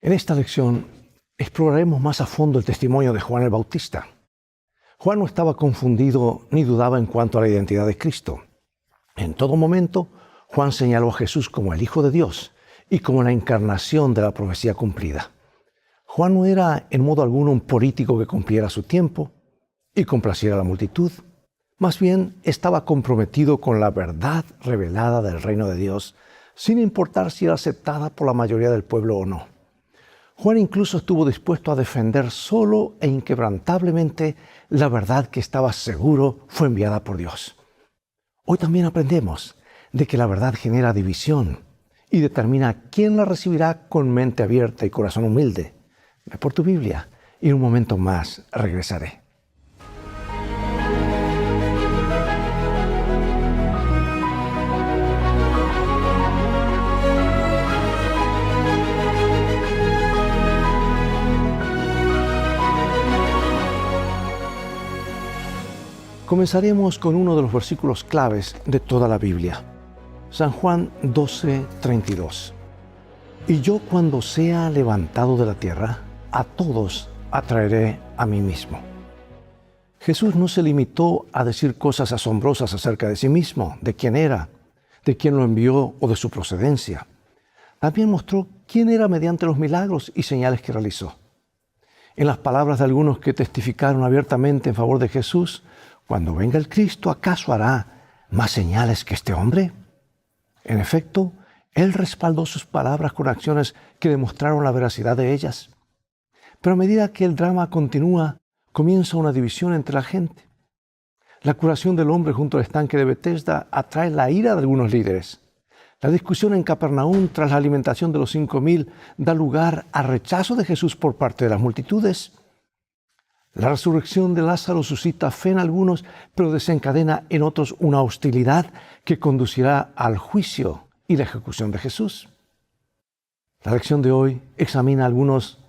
En esta lección exploraremos más a fondo el testimonio de Juan el Bautista. Juan no estaba confundido ni dudaba en cuanto a la identidad de Cristo. En todo momento, Juan señaló a Jesús como el Hijo de Dios y como la encarnación de la profecía cumplida. Juan no era en modo alguno un político que cumpliera su tiempo y complaciera a la multitud. Más bien, estaba comprometido con la verdad revelada del reino de Dios, sin importar si era aceptada por la mayoría del pueblo o no. Juan incluso estuvo dispuesto a defender solo e inquebrantablemente la verdad que estaba seguro fue enviada por Dios. Hoy también aprendemos de que la verdad genera división y determina quién la recibirá con mente abierta y corazón humilde. Ve por tu Biblia y en un momento más regresaré. Comenzaremos con uno de los versículos claves de toda la Biblia. San Juan 12:32. Y yo cuando sea levantado de la tierra, a todos atraeré a mí mismo. Jesús no se limitó a decir cosas asombrosas acerca de sí mismo, de quién era, de quién lo envió o de su procedencia. También mostró quién era mediante los milagros y señales que realizó. En las palabras de algunos que testificaron abiertamente en favor de Jesús, cuando venga el Cristo, ¿acaso hará más señales que este hombre? En efecto, Él respaldó sus palabras con acciones que demostraron la veracidad de ellas. Pero a medida que el drama continúa, comienza una división entre la gente. La curación del hombre junto al estanque de Betesda atrae la ira de algunos líderes. La discusión en Capernaum tras la alimentación de los 5,000 da lugar a rechazo de Jesús por parte de las multitudes. La resurrección de Lázaro suscita fe en algunos, pero desencadena en otros una hostilidad que conducirá al juicio y la ejecución de Jesús. La lección de hoy examina a algunos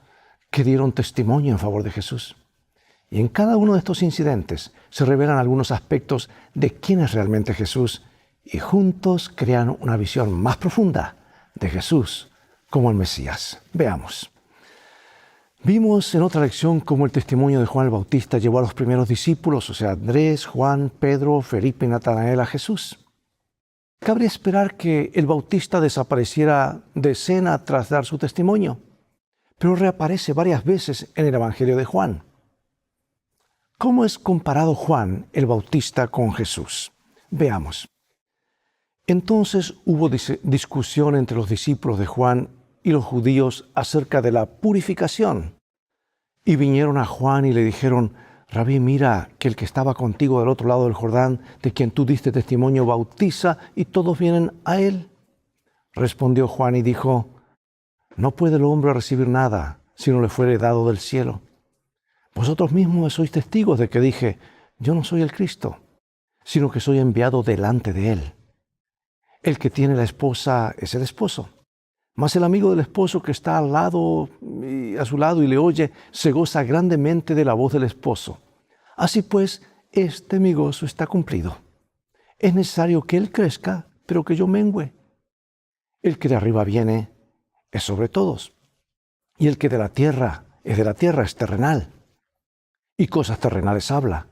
que dieron testimonio en favor de Jesús. Y en cada uno de estos incidentes se revelan algunos aspectos de quién es realmente Jesús y juntos crean una visión más profunda de Jesús como el Mesías. Veamos. Vimos en otra lección cómo el testimonio de Juan el Bautista llevó a los primeros discípulos, o sea, Andrés, Juan, Pedro, Felipe y Natanael a Jesús. Cabría esperar que el Bautista desapareciera de escena tras dar su testimonio, pero reaparece varias veces en el Evangelio de Juan. ¿Cómo es comparado Juan el Bautista con Jesús? Veamos. Entonces hubo discusión entre los discípulos de Juan y los judíos acerca de la purificación. Y vinieron a Juan y le dijeron: Rabí, mira que el que estaba contigo del otro lado del Jordán, de quien tú diste testimonio, bautiza y todos vienen a él. Respondió Juan y dijo: No puede el hombre recibir nada si no le fuere dado del cielo. Vosotros mismos sois testigos de que dije: Yo no soy el Cristo, sino que soy enviado delante de él. El que tiene la esposa es el esposo. Mas el amigo del esposo que está a su lado y le oye, se goza grandemente de la voz del esposo. Así pues, mi gozo está cumplido. Es necesario que él crezca, pero que yo mengüe. El que de arriba viene es sobre todos. Y el que de la tierra, es terrenal. Y cosas terrenales habla.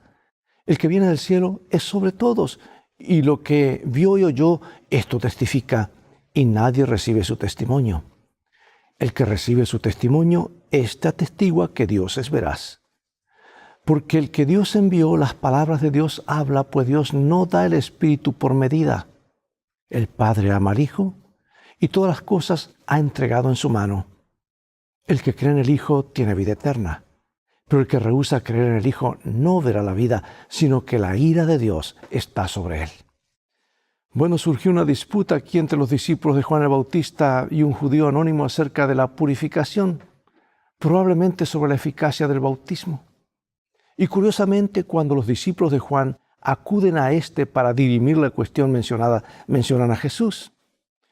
El que viene del cielo es sobre todos. Y lo que vio y oyó, esto testifica. Y nadie recibe su testimonio. El que recibe su testimonio, éste atestigua que Dios es veraz. Porque el que Dios envió, las palabras de Dios habla, pues Dios no da el Espíritu por medida. El Padre ama al Hijo, y todas las cosas ha entregado en su mano. El que cree en el Hijo tiene vida eterna, pero el que rehúsa creer en el Hijo no verá la vida, sino que la ira de Dios está sobre él. Bueno, surgió una disputa aquí entre los discípulos de Juan el Bautista y un judío anónimo acerca de la purificación, probablemente sobre la eficacia del bautismo. Y curiosamente, cuando los discípulos de Juan acuden a éste para dirimir la cuestión mencionan a Jesús.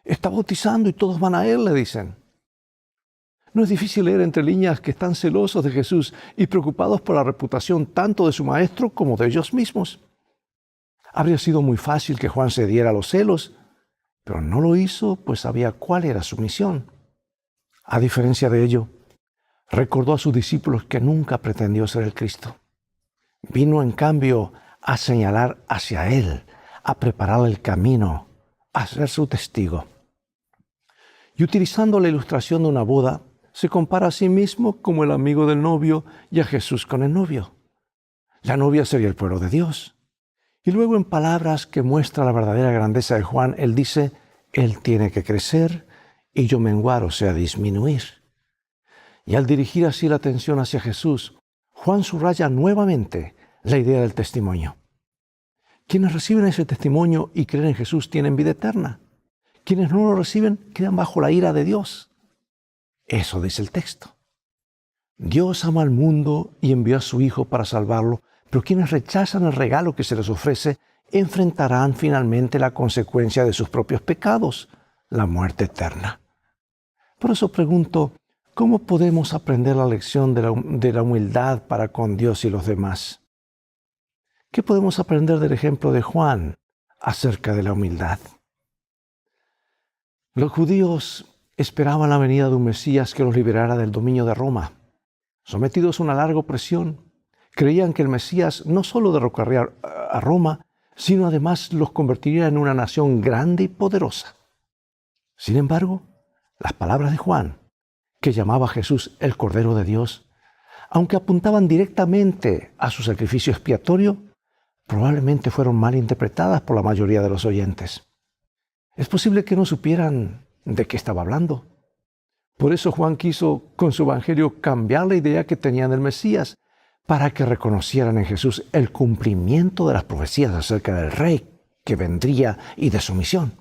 Está bautizando y todos van a él, le dicen. No es difícil leer entre líneas que están celosos de Jesús y preocupados por la reputación tanto de su maestro como de ellos mismos. Habría sido muy fácil que Juan cediera a los celos, pero no lo hizo, pues sabía cuál era su misión. A diferencia de ello, recordó a sus discípulos que nunca pretendió ser el Cristo. Vino, en cambio, a señalar hacia Él, a preparar el camino, a ser su testigo. Y utilizando la ilustración de una boda, se compara a sí mismo como el amigo del novio y a Jesús con el novio. La novia sería el pueblo de Dios. Y luego, en palabras que muestran la verdadera grandeza de Juan, él dice: Él tiene que crecer y yo menguar, o sea, disminuir. Y al dirigir así la atención hacia Jesús, Juan subraya nuevamente la idea del testimonio. Quienes reciben ese testimonio y creen en Jesús tienen vida eterna. Quienes no lo reciben quedan bajo la ira de Dios. Eso dice el texto. Dios ama al mundo y envió a su Hijo para salvarlo, pero quienes rechazan el regalo que se les ofrece enfrentarán finalmente la consecuencia de sus propios pecados, la muerte eterna. Por eso pregunto, ¿cómo podemos aprender la lección de la humildad para con Dios y los demás? ¿Qué podemos aprender del ejemplo de Juan acerca de la humildad? Los judíos esperaban la venida de un Mesías que los liberara del dominio de Roma. Sometidos a una larga opresión, creían que el Mesías no solo derrocaría a Roma, sino además los convertiría en una nación grande y poderosa. Sin embargo, las palabras de Juan, que llamaba a Jesús el Cordero de Dios, aunque apuntaban directamente a su sacrificio expiatorio, probablemente fueron mal interpretadas por la mayoría de los oyentes. Es posible que no supieran de qué estaba hablando. Por eso Juan quiso, con su evangelio, cambiar la idea que tenían del Mesías, para que reconocieran en Jesús el cumplimiento de las profecías acerca del Rey que vendría y de su misión.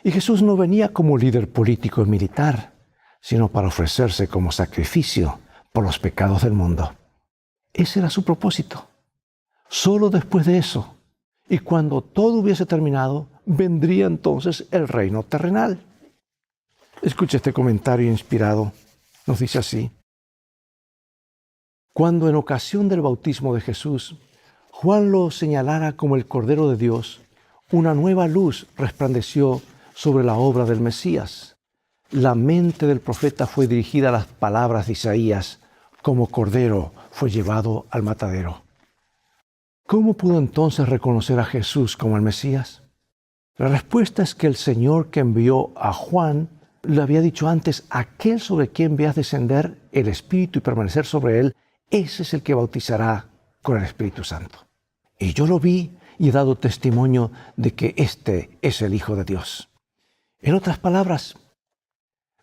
Y Jesús no venía como líder político y militar, sino para ofrecerse como sacrificio por los pecados del mundo. Ese era su propósito. Solo después de eso, y cuando todo hubiese terminado, vendría entonces el reino terrenal. Escucha este comentario inspirado. Nos dice así: cuando en ocasión del bautismo de Jesús, Juan lo señalara como el Cordero de Dios, una nueva luz resplandeció sobre la obra del Mesías. La mente del profeta fue dirigida a las palabras de Isaías: como cordero fue llevado al matadero. ¿Cómo pudo entonces reconocer a Jesús como el Mesías? La respuesta es que el Señor que envió a Juan le había dicho antes: aquel sobre quien veas descender el Espíritu y permanecer sobre él, ese es el que bautizará con el Espíritu Santo. Y yo lo vi y he dado testimonio de que este es el Hijo de Dios. En otras palabras,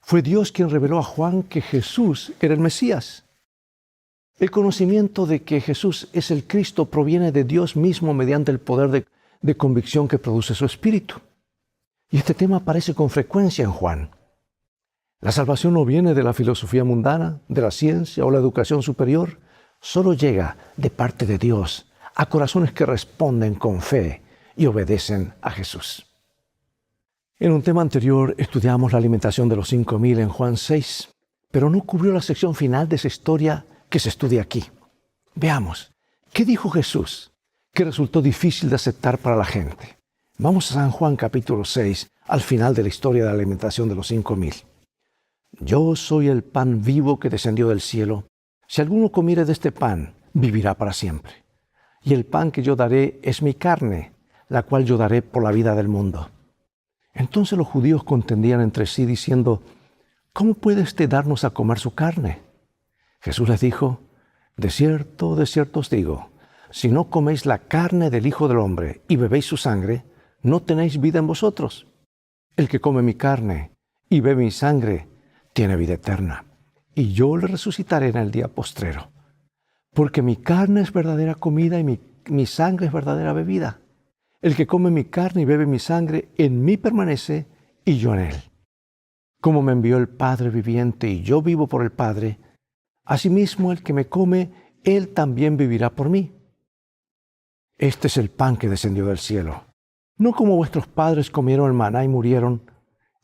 fue Dios quien reveló a Juan que Jesús era el Mesías. El conocimiento de que Jesús es el Cristo proviene de Dios mismo mediante el poder de convicción que produce su Espíritu. Y este tema aparece con frecuencia en Juan. La salvación no viene de la filosofía mundana, de la ciencia o la educación superior. Solo llega de parte de Dios a corazones que responden con fe y obedecen a Jesús. En un tema anterior estudiamos la alimentación de los 5,000 en Juan 6, pero no cubrió la sección final de esa historia que se estudia aquí. Veamos, ¿qué dijo Jesús que resultó difícil de aceptar para la gente? Vamos a San Juan capítulo 6, al final de la historia de la alimentación de los 5,000. Yo soy el pan vivo que descendió del cielo. Si alguno comiere de este pan, vivirá para siempre. Y el pan que yo daré es mi carne, la cual yo daré por la vida del mundo. Entonces los judíos contendían entre sí diciendo: ¿cómo puede éste darnos a comer su carne? Jesús les dijo: de cierto os digo, si no coméis la carne del Hijo del Hombre y bebéis su sangre, no tenéis vida en vosotros. El que come mi carne y bebe mi sangre, tiene vida eterna, y yo le resucitaré en el día postrero. Porque mi carne es verdadera comida y mi sangre es verdadera bebida. El que come mi carne y bebe mi sangre, en mí permanece y yo en él. Como me envió el Padre viviente y yo vivo por el Padre, asimismo el que me come, él también vivirá por mí. Este es el pan que descendió del cielo. No como vuestros padres comieron el maná y murieron.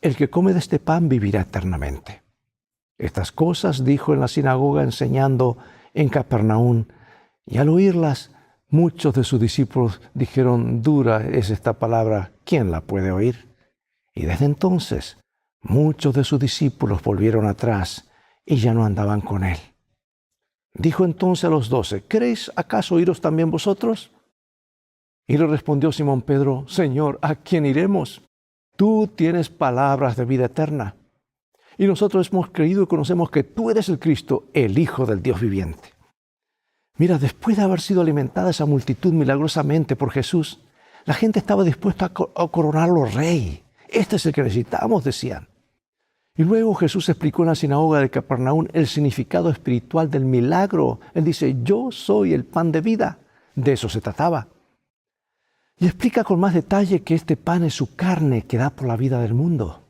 El que come de este pan vivirá eternamente. Estas cosas dijo en la sinagoga enseñando en Capernaum, y al oírlas, muchos de sus discípulos dijeron: dura es esta palabra, ¿quién la puede oír? Y desde entonces Muchos de sus discípulos volvieron atrás y ya no andaban con él. Dijo entonces a los 12, ¿queréis acaso iros también vosotros? Y le respondió Simón Pedro, Señor, ¿a quién iremos? Tú tienes palabras de vida eterna. Y nosotros hemos creído y conocemos que tú eres el Cristo, el Hijo del Dios viviente. Mira, después de haber sido alimentada esa multitud milagrosamente por Jesús, la gente estaba dispuesta a coronarlo rey. Este es el que necesitamos, decían. Y luego Jesús explicó en la sinagoga de Capernaum el significado espiritual del milagro. Él dice, yo soy el pan de vida. De eso se trataba. Y explica con más detalle que este pan es su carne que da por la vida del mundo.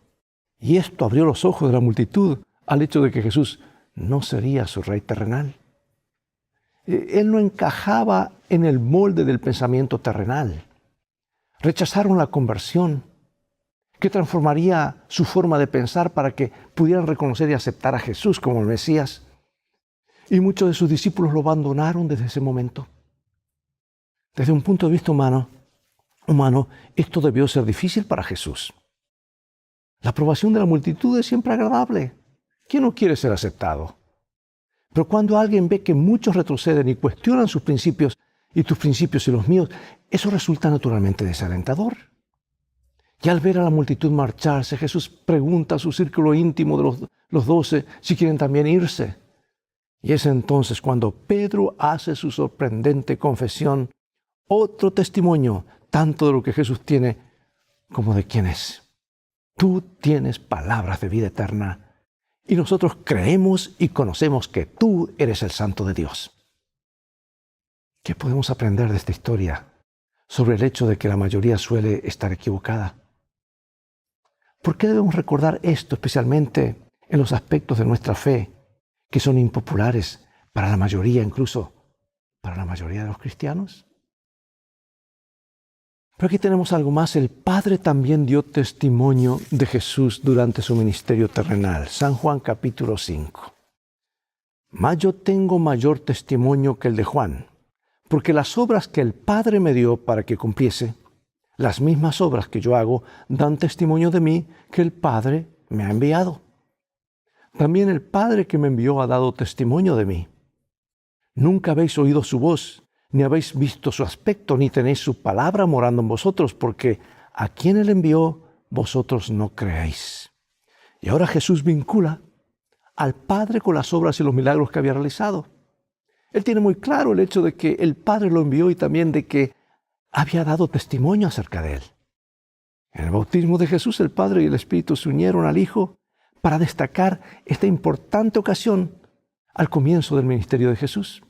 Y esto abrió los ojos de la multitud al hecho de que Jesús no sería su rey terrenal. Él no encajaba en el molde del pensamiento terrenal. Rechazaron la conversión, que transformaría su forma de pensar para que pudieran reconocer y aceptar a Jesús como el Mesías. Y muchos de sus discípulos lo abandonaron desde ese momento. Desde un punto de vista humano, esto debió ser difícil para Jesús. La aprobación de la multitud es siempre agradable. ¿Quién no quiere ser aceptado? Pero cuando alguien ve que muchos retroceden y cuestionan sus principios, y tus principios y los míos, eso resulta naturalmente desalentador. Y al ver a la multitud marcharse, Jesús pregunta a su círculo íntimo de los 12 si quieren también irse. Y es entonces cuando Pedro hace su sorprendente confesión, otro testimonio tanto de lo que Jesús tiene como de quién es. Tú tienes palabras de vida eterna y nosotros creemos y conocemos que tú eres el Santo de Dios. ¿Qué podemos aprender de esta historia sobre el hecho de que la mayoría suele estar equivocada? ¿Por qué debemos recordar esto especialmente en los aspectos de nuestra fe que son impopulares para la mayoría, incluso para la mayoría de los cristianos? Pero aquí tenemos algo más. El Padre también dio testimonio de Jesús durante su ministerio terrenal. San Juan capítulo 5. Mas yo tengo mayor testimonio que el de Juan, porque las obras que el Padre me dio para que cumpliese, las mismas obras que yo hago, dan testimonio de mí que el Padre me ha enviado. También el Padre que me envió ha dado testimonio de mí. Nunca habéis oído su voz, ni habéis visto su aspecto, ni tenéis su palabra morando en vosotros, porque a quien él envió, vosotros no creéis. Y ahora Jesús vincula al Padre con las obras y los milagros que había realizado. Él tiene muy claro el hecho de que el Padre lo envió y también de que había dado testimonio acerca de él. En el bautismo de Jesús, el Padre y el Espíritu se unieron al Hijo para destacar esta importante ocasión al comienzo del ministerio de Jesús.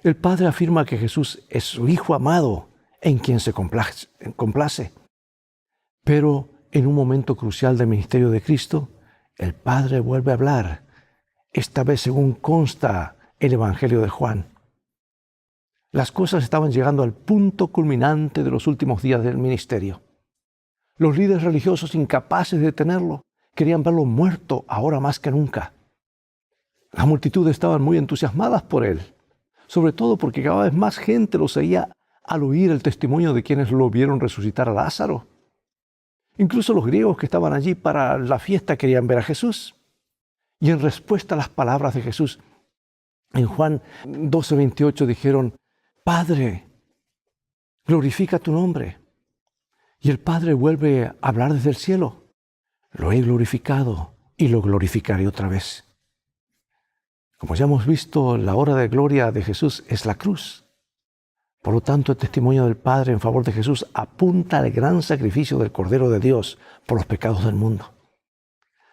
El Padre afirma que Jesús es su Hijo amado en quien se complace. Pero en un momento crucial del ministerio de Cristo, el Padre vuelve a hablar, esta vez según consta el Evangelio de Juan. Las cosas estaban llegando al punto culminante de los últimos días del ministerio. Los líderes religiosos, incapaces de detenerlo, querían verlo muerto ahora más que nunca. Las multitudes estaban muy entusiasmadas por él, sobre todo porque cada vez más gente lo seguía al oír el testimonio de quienes lo vieron resucitar a Lázaro. Incluso los griegos que estaban allí para la fiesta querían ver a Jesús. Y en respuesta a las palabras de Jesús, en Juan 12:28 dijeron, Padre, glorifica tu nombre. Y el Padre vuelve a hablar desde el cielo. Lo he glorificado y lo glorificaré otra vez. Como ya hemos visto, la hora de gloria de Jesús es la cruz. Por lo tanto, el testimonio del Padre en favor de Jesús apunta al gran sacrificio del Cordero de Dios por los pecados del mundo.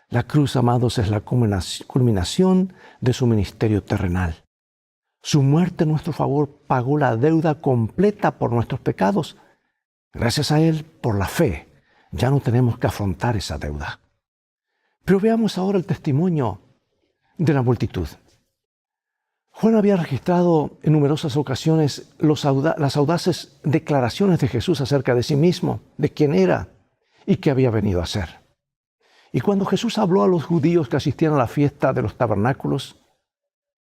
La cruz, amados, es la culminación de su ministerio terrenal. Su muerte en nuestro favor pagó la deuda completa por nuestros pecados. Gracias a Él, por la fe, ya no tenemos que afrontar esa deuda. Pero veamos ahora el testimonio de la multitud. Juan había registrado en numerosas ocasiones las audaces declaraciones de Jesús acerca de sí mismo, de quién era y qué había venido a hacer. Y cuando Jesús habló a los judíos que asistían a la fiesta de los tabernáculos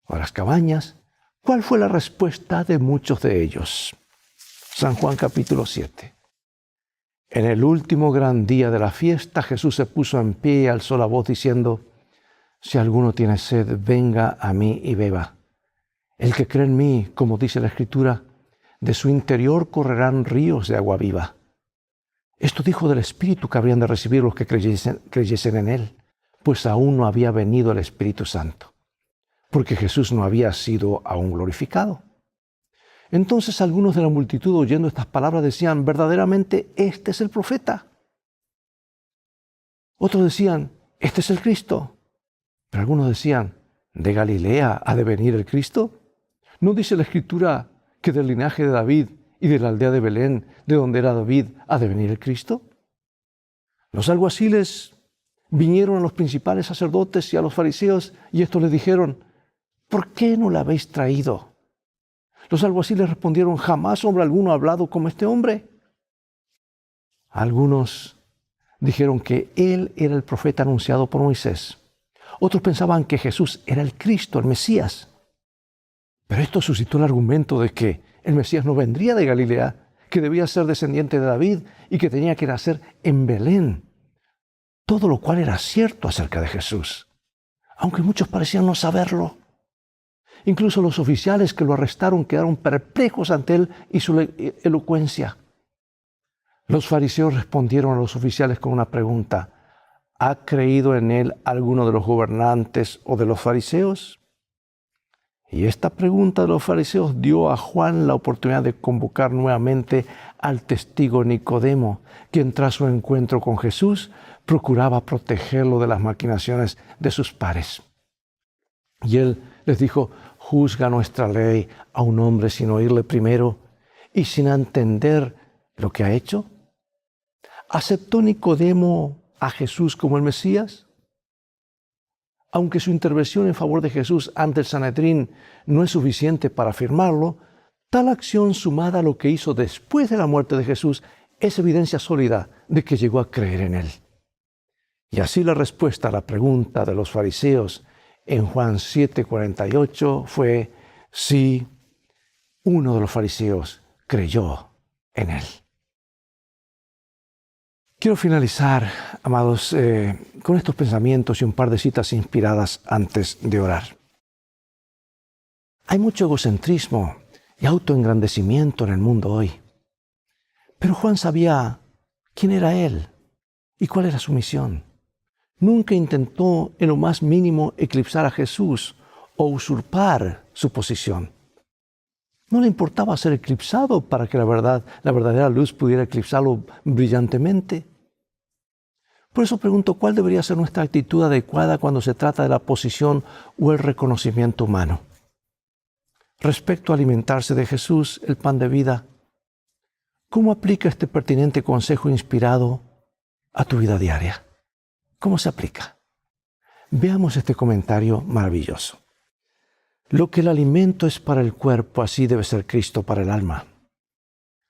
o a las cabañas, ¿cuál fue la respuesta de muchos de ellos? San Juan capítulo 7. En el último gran día de la fiesta, Jesús se puso en pie y alzó la voz diciendo: si alguno tiene sed, venga a mí y beba. El que cree en mí, como dice la Escritura, de su interior correrán ríos de agua viva. Esto dijo del Espíritu que habrían de recibir los que creyesen en Él, pues aún no había venido el Espíritu Santo, porque Jesús no había sido aún glorificado. Entonces algunos de la multitud, oyendo estas palabras, decían: verdaderamente este es el profeta. Otros decían: este es el Cristo. Pero algunos decían: ¿de Galilea ha de venir el Cristo? ¿No dice la Escritura que del linaje de David y de la aldea de Belén, de donde era David, ha de venir el Cristo? Los alguaciles vinieron a los principales sacerdotes y a los fariseos, y estos les dijeron: ¿por qué no la habéis traído? Los alguaciles respondieron: jamás hombre alguno ha hablado como este hombre. Algunos dijeron que él era el profeta anunciado por Moisés. Otros pensaban que Jesús era el Cristo, el Mesías. Pero esto suscitó el argumento de que el Mesías no vendría de Galilea, que debía ser descendiente de David y que tenía que nacer en Belén. Todo lo cual era cierto acerca de Jesús, aunque muchos parecían no saberlo. Incluso los oficiales que lo arrestaron quedaron perplejos ante él y su elocuencia. Los fariseos respondieron a los oficiales con una pregunta: ¿ha creído en él alguno de los gobernantes o de los fariseos? Y esta pregunta de los fariseos dio a Juan la oportunidad de convocar nuevamente al testigo Nicodemo, quien tras su encuentro con Jesús procuraba protegerlo de las maquinaciones de sus pares. Y él les dijo: ¿juzga nuestra ley a un hombre sin oírle primero y sin entender lo que ha hecho? ¿Aceptó Nicodemo a Jesús como el Mesías? Aunque su intervención en favor de Jesús ante el Sanedrín no es suficiente para afirmarlo, tal acción sumada a lo que hizo después de la muerte de Jesús es evidencia sólida de que llegó a creer en él. Y así la respuesta a la pregunta de los fariseos en Juan 7:48 fue: sí, uno de los fariseos creyó en él. Quiero finalizar, amados, con estos pensamientos y un par de citas inspiradas antes de orar. Hay mucho egocentrismo y autoengrandecimiento en el mundo hoy. Pero Juan sabía quién era él y cuál era su misión. Nunca intentó en lo más mínimo eclipsar a Jesús o usurpar su posición. No le importaba ser eclipsado para que la verdadera luz pudiera eclipsarlo brillantemente. Por eso pregunto: ¿cuál debería ser nuestra actitud adecuada cuando se trata de la posición o el reconocimiento humano? Respecto a alimentarse de Jesús, el pan de vida, ¿cómo aplica este pertinente consejo inspirado a tu vida diaria? ¿Cómo se aplica? Veamos este comentario maravilloso. Lo que el alimento es para el cuerpo, así debe ser Cristo para el alma.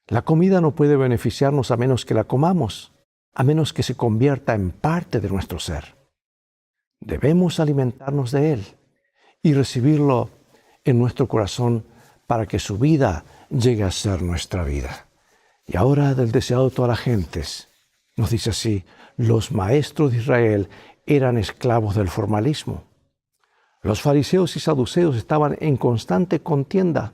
La comida no puede beneficiarnos a menos que la comamos, a menos que se convierta en parte de nuestro ser. Debemos alimentarnos de Él y recibirlo en nuestro corazón para que su vida llegue a ser nuestra vida. Y ahora, del deseado de todas las gentes, nos dice así: los maestros de Israel eran esclavos del formalismo. Los fariseos y saduceos estaban en constante contienda.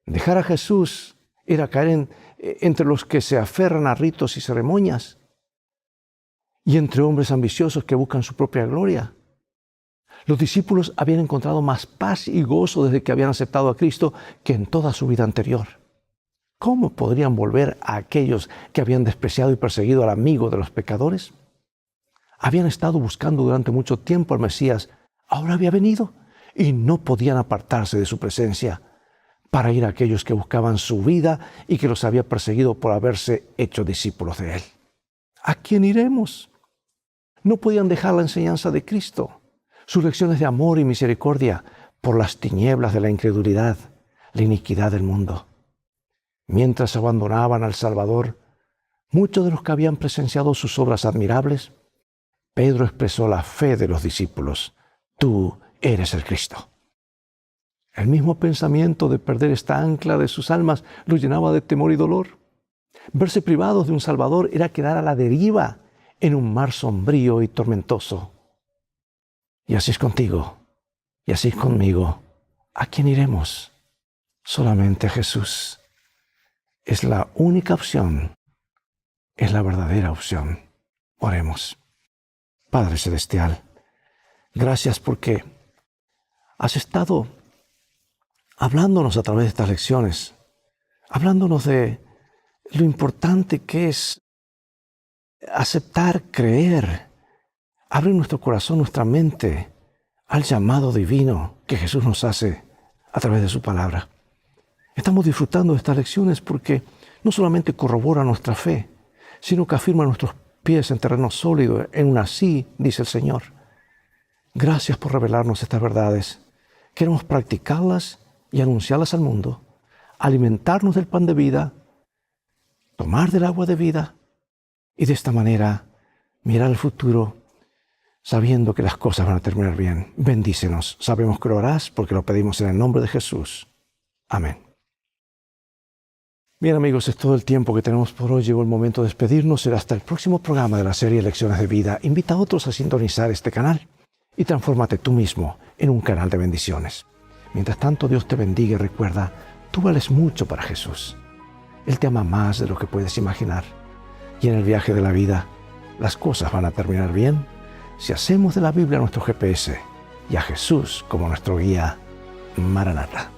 Dejar a Jesús era caer entre los que se aferran a ritos y ceremonias y entre hombres ambiciosos que buscan su propia gloria. Los discípulos habían encontrado más paz y gozo desde que habían aceptado a Cristo que en toda su vida anterior. ¿Cómo podrían volver a aquellos que habían despreciado y perseguido al amigo de los pecadores? Habían estado buscando durante mucho tiempo al Mesías. Ahora había venido y no podían apartarse de su presencia para ir a aquellos que buscaban su vida y que los había perseguido por haberse hecho discípulos de Él. ¿A quién iremos? No podían dejar la enseñanza de Cristo, sus lecciones de amor y misericordia, por las tinieblas de la incredulidad, la iniquidad del mundo. Mientras abandonaban al Salvador, muchos de los que habían presenciado sus obras admirables, Pedro expresó la fe de los discípulos: tú eres el Cristo. El mismo pensamiento de perder esta ancla de sus almas los llenaba de temor y dolor. Verse privados de un Salvador era quedar a la deriva en un mar sombrío y tormentoso. Y así es contigo, y así es conmigo. ¿A quién iremos? Solamente a Jesús. Es la única opción, es la verdadera opción. Oremos. Padre Celestial, gracias porque has estado hablándonos a través de estas lecciones, hablándonos de lo importante que es aceptar, creer, abrir nuestro corazón, nuestra mente al llamado divino que Jesús nos hace a través de su palabra. Estamos disfrutando de estas lecciones porque no solamente corrobora nuestra fe, sino que afirma nuestros pies en terreno sólido, en un así, dice el Señor. Gracias por revelarnos estas verdades. Queremos practicarlas y anunciarlas al mundo, alimentarnos del pan de vida, tomar del agua de vida y de esta manera mirar al futuro sabiendo que las cosas van a terminar bien. Bendícenos. Sabemos que lo harás porque lo pedimos en el nombre de Jesús. Amén. Bien amigos, es todo el tiempo que tenemos por hoy. Llegó el momento de despedirnos. Será hasta el próximo programa de la serie Lecciones de Vida. Invita a otros a sintonizar este canal y transfórmate tú mismo en un canal de bendiciones. Mientras tanto, Dios te bendiga y recuerda, tú vales mucho para Jesús. Él te ama más de lo que puedes imaginar. Y en el viaje de la vida, las cosas van a terminar bien si hacemos de la Biblia nuestro GPS y a Jesús como nuestro guía. Maranata.